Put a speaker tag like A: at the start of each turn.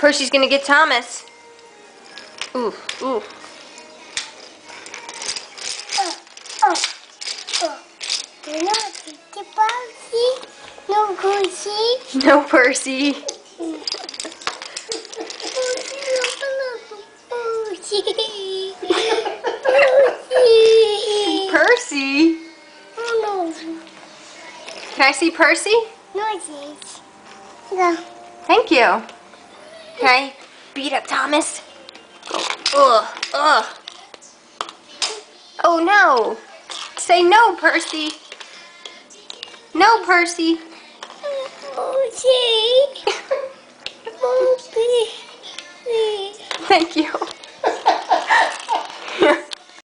A: Percy's gonna get Thomas. Ooh, ooh.
B: No Percy.
A: No Percy. Percy?
B: Oh no.
A: Can I see Percy?
B: No, it's go.
A: Thank you. Can I beat up Thomas? Ugh, ugh. Oh no. Say no, Percy. No, Percy.
B: Percy.
A: Thank you.